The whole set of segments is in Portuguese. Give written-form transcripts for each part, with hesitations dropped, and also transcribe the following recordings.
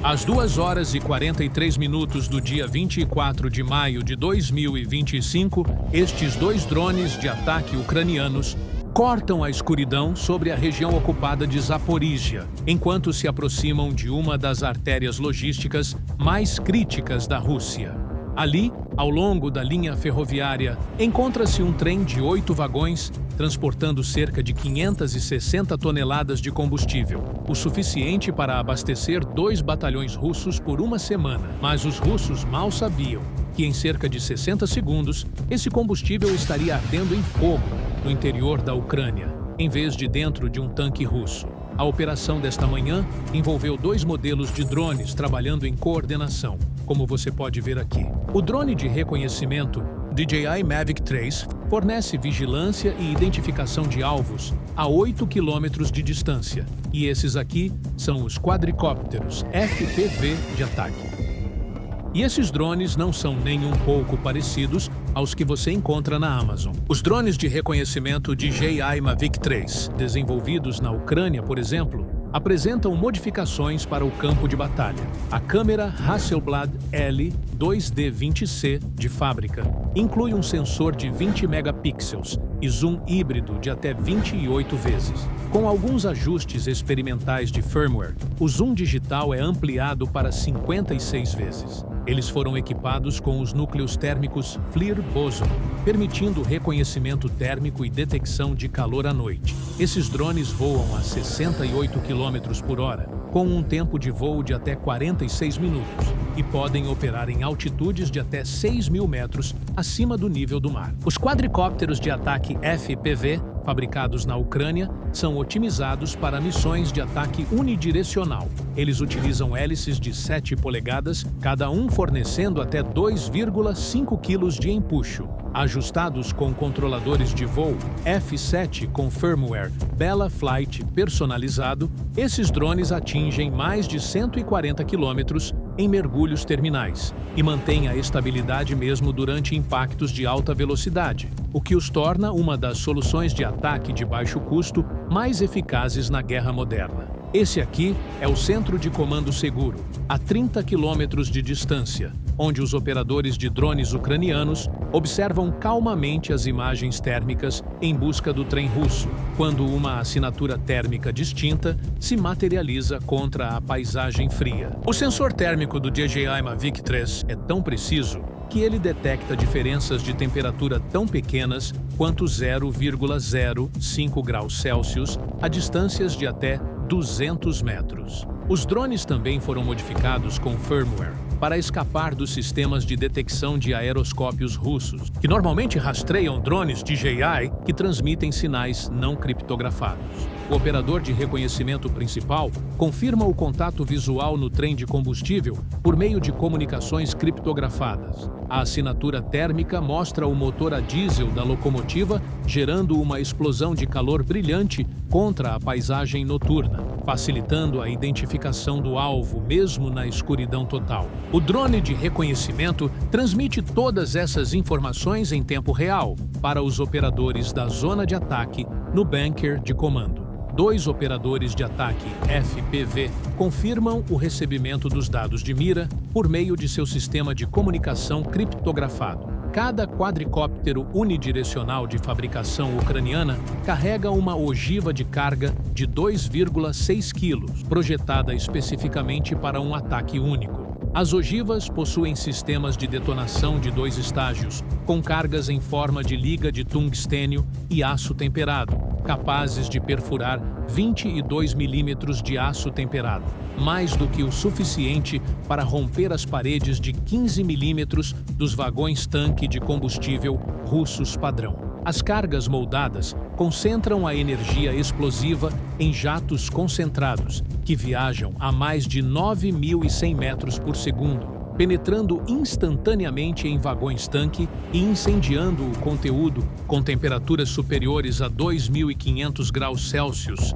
Às 2 horas e 43 minutos do dia 24 de maio de 2025, estes dois drones de ataque ucranianos cortam a escuridão sobre a região ocupada de Zaporíжia, enquanto se aproximam de uma das artérias logísticas mais críticas da Rússia. Ali, ao longo da linha ferroviária, encontra-se um trem de 8 vagões transportando cerca de 560 toneladas de combustível, o suficiente para abastecer 2 batalhões russos por uma semana. Mas os russos mal sabiam que em cerca de 60 segundos, esse combustível estaria ardendo em fogo no interior da Ucrânia, em vez de dentro de um tanque russo. A operação desta manhã envolveu 2 modelos de drones trabalhando em coordenação, como você pode ver aqui. O drone de reconhecimento DJI Mavic 3 fornece vigilância e identificação de alvos a 8 quilômetros de distância, e esses aqui são os quadricópteros FPV de ataque. E esses drones não são nem um pouco parecidos aos que você encontra na Amazon. Os drones de reconhecimento DJI Mavic 3, desenvolvidos na Ucrânia, por exemplo, apresentam modificações para o campo de batalha. A câmera Hasselblad L2D20C de fábrica inclui um sensor de 20 megapixels e zoom híbrido de até 28 vezes. Com alguns ajustes experimentais de firmware, o zoom digital é ampliado para 56 vezes. Eles foram equipados com os núcleos térmicos FLIR Boson, permitindo reconhecimento térmico e detecção de calor à noite. Esses drones voam a 68 km por hora, com um tempo de voo de até 46 minutos, e podem operar em altitudes de até 6.000 metros acima do nível do mar. Os quadricópteros de ataque FPV, fabricados na Ucrânia, são otimizados para missões de ataque unidirecional. Eles utilizam hélices de 7 polegadas, cada um fornecendo até 2,5 kg de empuxo. Ajustados com controladores de voo F7 com firmware Bella Flight personalizado, esses drones atingem mais de 140 km em mergulhos terminais e mantêm a estabilidade mesmo durante impactos de alta velocidade, o que os torna uma das soluções de ataque de baixo custo mais eficazes na guerra moderna. Esse aqui é o Centro de Comando Seguro, a 30 quilômetros de distância, onde os operadores de drones ucranianos observam calmamente as imagens térmicas em busca do trem russo, quando uma assinatura térmica distinta se materializa contra a paisagem fria. O sensor térmico do DJI Mavic 3 é tão preciso que ele detecta diferenças de temperatura tão pequenas quanto 0,05 graus Celsius a distâncias de até 200 metros. Os drones também foram modificados com firmware para escapar dos sistemas de detecção de aeroscópios russos, que normalmente rastreiam drones DJI que transmitem sinais não criptografados. O operador de reconhecimento principal confirma o contato visual no trem de combustível por meio de comunicações criptografadas. A assinatura térmica mostra o motor a diesel da locomotiva gerando uma explosão de calor brilhante contra a paisagem noturna, facilitando a identificação do alvo mesmo na escuridão total. O drone de reconhecimento transmite todas essas informações em tempo real para os operadores da zona de ataque no bunker de comando. 2 operadores de ataque FPV confirmam o recebimento dos dados de mira por meio de seu sistema de comunicação criptografado. Cada quadricóptero unidirecional de fabricação ucraniana carrega uma ogiva de carga de 2,6 kg, projetada especificamente para um ataque único. As ogivas possuem sistemas de detonação de 2 estágios, com cargas em forma de liga de tungstênio e aço temperado, capazes de perfurar 22 milímetros de aço temperado, mais do que o suficiente para romper as paredes de 15 milímetros dos vagões-tanque de combustível russos padrão. As cargas moldadas concentram a energia explosiva em jatos concentrados, que viajam a mais de 9.100 metros por segundo, penetrando instantaneamente em vagões-tanque e incendiando o conteúdo com temperaturas superiores a 2.500 graus Celsius.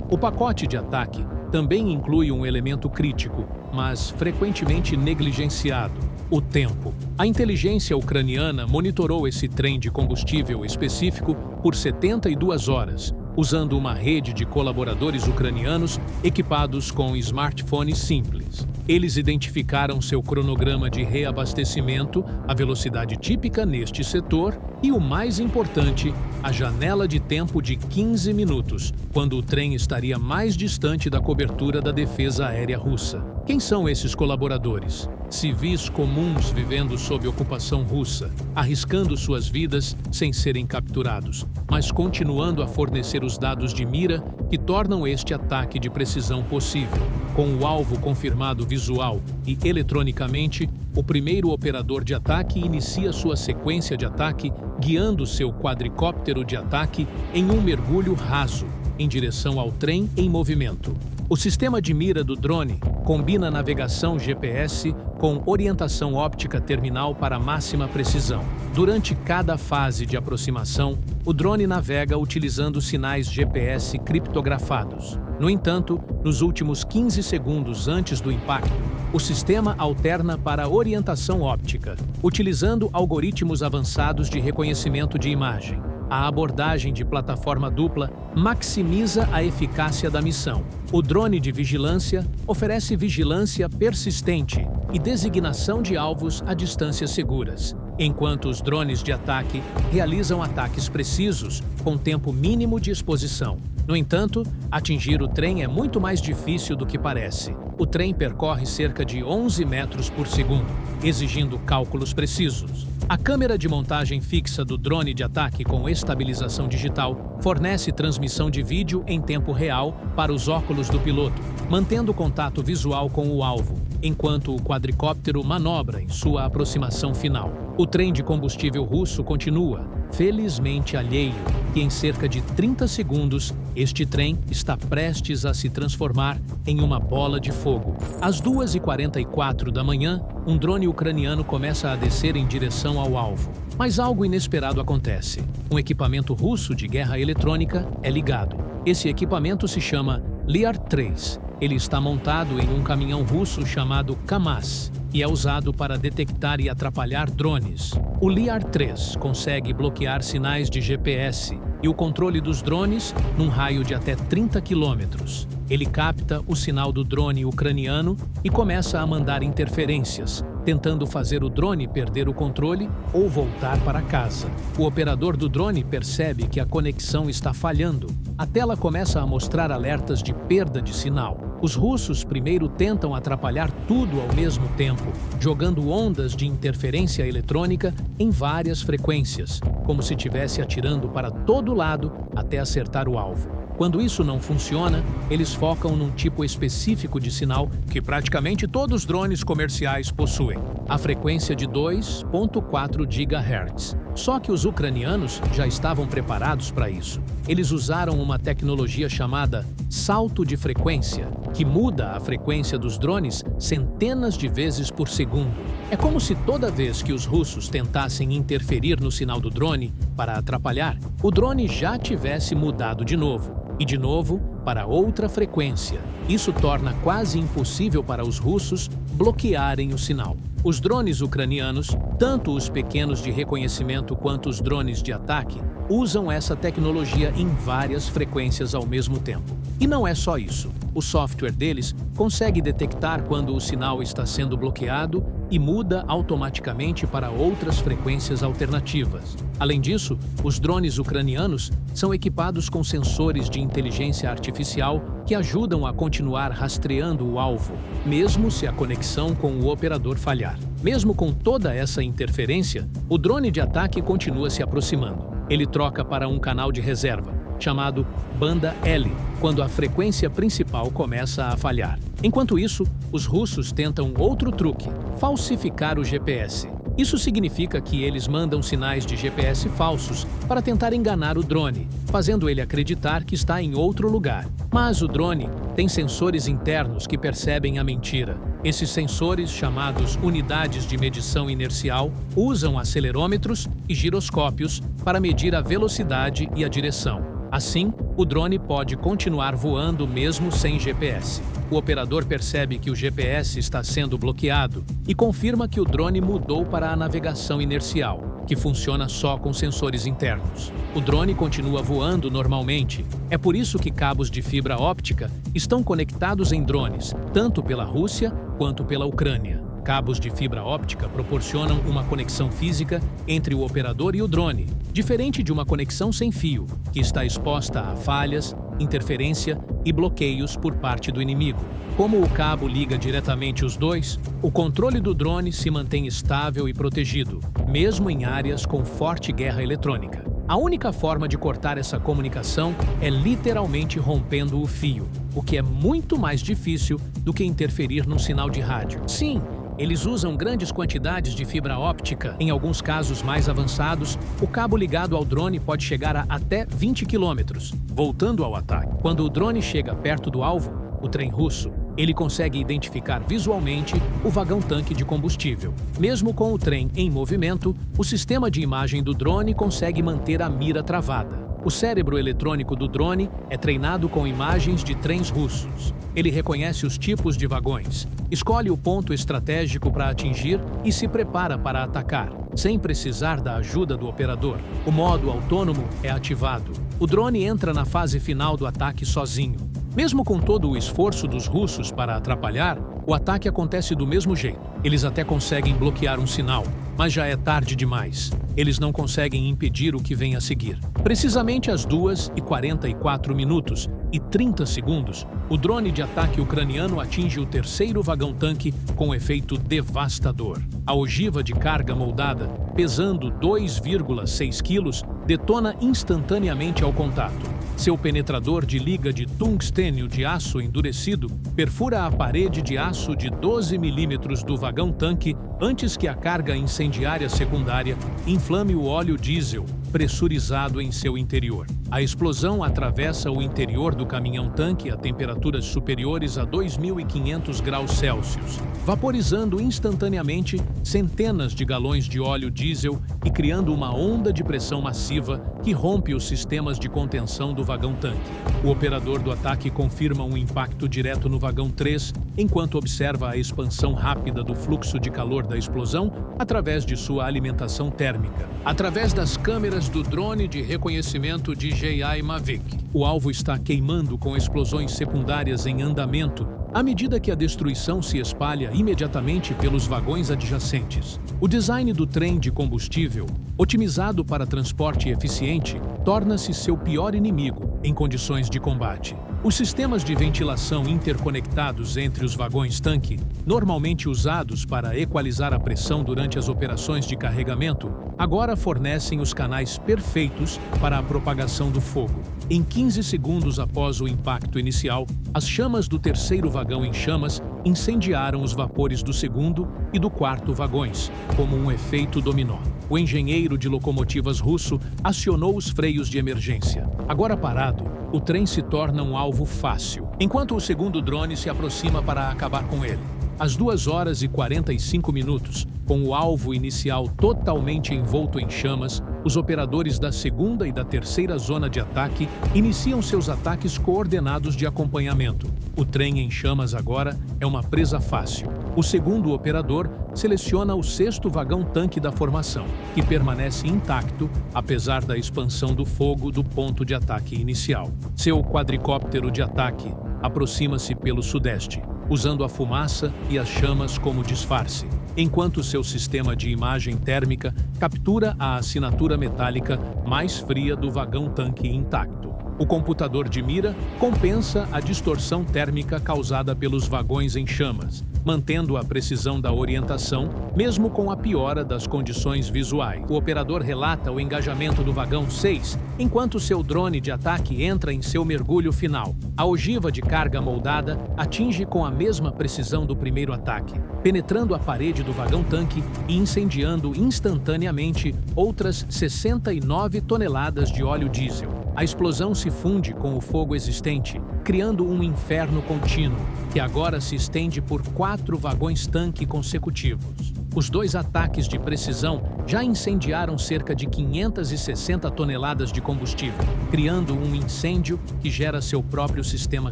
O pacote de ataque também inclui um elemento crítico, mas frequentemente negligenciado: o tempo. A inteligência ucraniana monitorou esse trem de combustível específico por 72 horas, usando uma rede de colaboradores ucranianos equipados com smartphones simples. Eles identificaram seu cronograma de reabastecimento, a velocidade típica neste setor e, o mais importante, a janela de tempo de 15 minutos, quando o trem estaria mais distante da cobertura da defesa aérea russa. Quem são esses colaboradores? Civis comuns vivendo sob ocupação russa, arriscando suas vidas sem serem capturados, mas continuando a fornecer os dados de mira que tornam este ataque de precisão possível. Com o alvo confirmado visual e eletronicamente, o primeiro operador de ataque inicia sua sequência de ataque, guiando seu quadricóptero de ataque em um mergulho raso, em direção ao trem em movimento. O sistema de mira do drone combina navegação GPS com orientação óptica terminal para máxima precisão. Durante cada fase de aproximação, o drone navega utilizando sinais GPS criptografados. No entanto, nos últimos 15 segundos antes do impacto, o sistema alterna para orientação óptica, utilizando algoritmos avançados de reconhecimento de imagem. A abordagem de plataforma dupla maximiza a eficácia da missão. O drone de vigilância oferece vigilância persistente e designação de alvos a distâncias seguras, enquanto os drones de ataque realizam ataques precisos com tempo mínimo de exposição. No entanto, atingir o trem é muito mais difícil do que parece. O trem percorre cerca de 11 metros por segundo, exigindo cálculos precisos. A câmera de montagem fixa do drone de ataque com estabilização digital fornece transmissão de vídeo em tempo real para os óculos do piloto, mantendo contato visual com o alvo, enquanto o quadricóptero manobra em sua aproximação final. O trem de combustível russo continua, felizmente alheio, e em cerca de 30 segundos, este trem está prestes a se transformar em uma bola de fogo. Às 2h44 da manhã, um drone ucraniano começa a descer em direção ao alvo. Mas algo inesperado acontece. Um equipamento russo de guerra eletrônica é ligado. Esse equipamento se chama Leopard-3. Ele está montado em um caminhão russo chamado KAMAZ e é usado para detectar e atrapalhar drones. O Leopard-3 consegue bloquear sinais de GPS e o controle dos drones num raio de até 30 quilômetros. Ele capta o sinal do drone ucraniano e começa a mandar interferências, tentando fazer o drone perder o controle ou voltar para casa. O operador do drone percebe que a conexão está falhando. A tela começa a mostrar alertas de perda de sinal. Os russos primeiro tentam atrapalhar tudo ao mesmo tempo, jogando ondas de interferência eletrônica em várias frequências, como se estivesse atirando para todo lado até acertar o alvo. Quando isso não funciona, eles focam num tipo específico de sinal que praticamente todos os drones comerciais possuem, a frequência de 2.4 GHz. Só que os ucranianos já estavam preparados para isso. Eles usaram uma tecnologia chamada salto de frequência, que muda a frequência dos drones centenas de vezes por segundo. É como se toda vez que os russos tentassem interferir no sinal do drone para atrapalhar, o drone já tivesse mudado de novo. E de novo para outra frequência. Isso torna quase impossível para os russos bloquearem o sinal. Os drones ucranianos, tanto os pequenos de reconhecimento quanto os drones de ataque, usam essa tecnologia em várias frequências ao mesmo tempo. E não é só isso. O software deles consegue detectar quando o sinal está sendo bloqueado e muda automaticamente para outras frequências alternativas. Além disso, os drones ucranianos são equipados com sensores de inteligência artificial que ajudam a continuar rastreando o alvo, mesmo se a conexão com o operador falhar. Mesmo com toda essa interferência, o drone de ataque continua se aproximando. Ele troca para um canal de reserva, chamado banda L, quando a frequência principal começa a falhar. Enquanto isso, os russos tentam outro truque: falsificar o GPS. Isso significa que eles mandam sinais de GPS falsos para tentar enganar o drone, fazendo ele acreditar que está em outro lugar. Mas o drone tem sensores internos que percebem a mentira. Esses sensores, chamados unidades de medição inercial, usam acelerômetros e giroscópios para medir a velocidade e a direção. Assim, o drone pode continuar voando mesmo sem GPS. o operador percebe que o GPS está sendo bloqueado e confirma que o drone mudou para a navegação inercial, que funciona só com sensores internos. O drone continua voando normalmente. É por isso que cabos de fibra óptica estão conectados em drones, tanto pela Rússia quanto pela Ucrânia. Cabos de fibra óptica proporcionam uma conexão física entre o operador e o drone, diferente de uma conexão sem fio, que está exposta a falhas, interferência e bloqueios por parte do inimigo. Como o cabo liga diretamente os dois, o controle do drone se mantém estável e protegido, mesmo em áreas com forte guerra eletrônica. A única forma de cortar essa comunicação é literalmente rompendo o fio, o que é muito mais difícil do que interferir num sinal de rádio. Sim, eles usam grandes quantidades de fibra óptica. Em alguns casos mais avançados, o cabo ligado ao drone pode chegar a até 20 km. Voltando ao ataque, quando o drone chega perto do alvo, o trem russo, ele consegue identificar visualmente o vagão-tanque de combustível. Mesmo com o trem em movimento, o sistema de imagem do drone consegue manter a mira travada. O cérebro eletrônico do drone é treinado com imagens de trens russos. Ele reconhece os tipos de vagões, escolhe o ponto estratégico para atingir e se prepara para atacar, sem precisar da ajuda do operador. O modo autônomo é ativado. O drone entra na fase final do ataque sozinho. Mesmo com todo o esforço dos russos para atrapalhar, o ataque acontece do mesmo jeito. Eles até conseguem bloquear um sinal, mas já é tarde demais. Eles não conseguem impedir o que vem a seguir. Precisamente às 2h44 e 30 segundos, o drone de ataque ucraniano atinge o terceiro vagão-tanque com efeito devastador. A ogiva de carga moldada, pesando 2,6 quilos, detona instantaneamente ao contato. Seu penetrador de liga de tungstênio de aço endurecido perfura a parede de aço de 12 milímetros do vagão-tanque antes que a carga incendiária secundária inflame o óleo diesel pressurizado em seu interior. A explosão atravessa o interior do caminhão-tanque a temperaturas superiores a 2.500 graus Celsius, vaporizando instantaneamente centenas de galões de óleo diesel e criando uma onda de pressão massiva que rompe os sistemas de contenção do vagão-tanque. O operador do ataque confirma um impacto direto no vagão 3, enquanto observa a expansão rápida do fluxo de calor da explosão através de sua alimentação térmica. Através das câmeras do drone de reconhecimento DJI Mavic, o alvo está queimando com explosões secundárias em andamento à medida que a destruição se espalha imediatamente pelos vagões adjacentes. O design do trem de combustível, otimizado para transporte eficiente, torna-se seu pior inimigo em condições de combate. Os sistemas de ventilação interconectados entre os vagões-tanque, normalmente usados para equalizar a pressão durante as operações de carregamento, agora fornecem os canais perfeitos para a propagação do fogo. Em 15 segundos após o impacto inicial, as chamas do terceiro vagão em chamas incendiaram os vapores do segundo e do quarto vagões, como um efeito dominó. O engenheiro de locomotivas russo acionou os freios de emergência. Agora parado, o trem se torna um alvo fácil, enquanto o segundo drone se aproxima para acabar com ele. Às 2h45, com o alvo inicial totalmente envolto em chamas, os operadores da segunda e da terceira zona de ataque iniciam seus ataques coordenados de acompanhamento. O trem em chamas agora é uma presa fácil. O segundo operador seleciona o sexto vagão-tanque da formação, que permanece intacto apesar da expansão do fogo do ponto de ataque inicial. Seu quadricóptero de ataque aproxima-se pelo sudeste, usando a fumaça e as chamas como disfarce, enquanto seu sistema de imagem térmica captura a assinatura metálica mais fria do vagão-tanque intacto. O computador de mira compensa a distorção térmica causada pelos vagões em chamas, mantendo a precisão da orientação, mesmo com a piora das condições visuais. O operador relata o engajamento do vagão 6, enquanto seu drone de ataque entra em seu mergulho final. A ogiva de carga moldada atinge com a mesma precisão do primeiro ataque, penetrando a parede do vagão-tanque e incendiando instantaneamente outras 69 toneladas de óleo diesel. A explosão se funde com o fogo existente, criando um inferno contínuo, que agora se estende por 4 vagões-tanque consecutivos. Os 2 ataques de precisão já incendiaram cerca de 560 toneladas de combustível, criando um incêndio que gera seu próprio sistema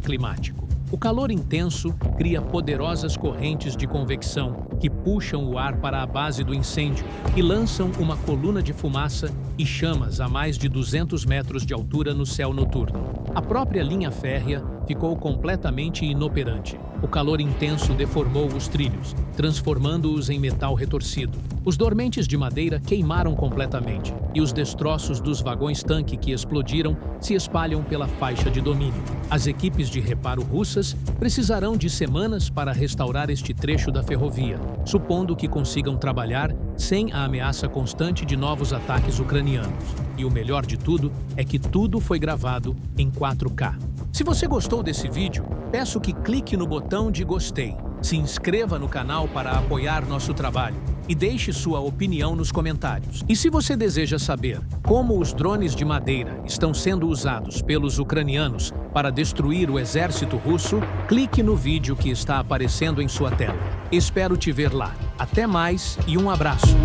climático. O calor intenso cria poderosas correntes de convecção que puxam o ar para a base do incêndio e lançam uma coluna de fumaça e chamas a mais de 200 metros de altura no céu noturno. A própria linha férrea ficou completamente inoperante. O calor intenso deformou os trilhos, transformando-os em metal retorcido. Os dormentes de madeira queimaram completamente e os destroços dos vagões-tanque que explodiram se espalham pela faixa de domínio. As equipes de reparo russas precisarão de semanas para restaurar este trecho da ferrovia, supondo que consigam trabalhar sem a ameaça constante de novos ataques ucranianos. E o melhor de tudo é que tudo foi gravado em 4K. Se você gostou desse vídeo, peço que clique no botão de gostei, se inscreva no canal para apoiar nosso trabalho e deixe sua opinião nos comentários. E se você deseja saber como os drones de madeira estão sendo usados pelos ucranianos para destruir o exército russo, clique no vídeo que está aparecendo em sua tela. Espero te ver lá. Até mais e um abraço!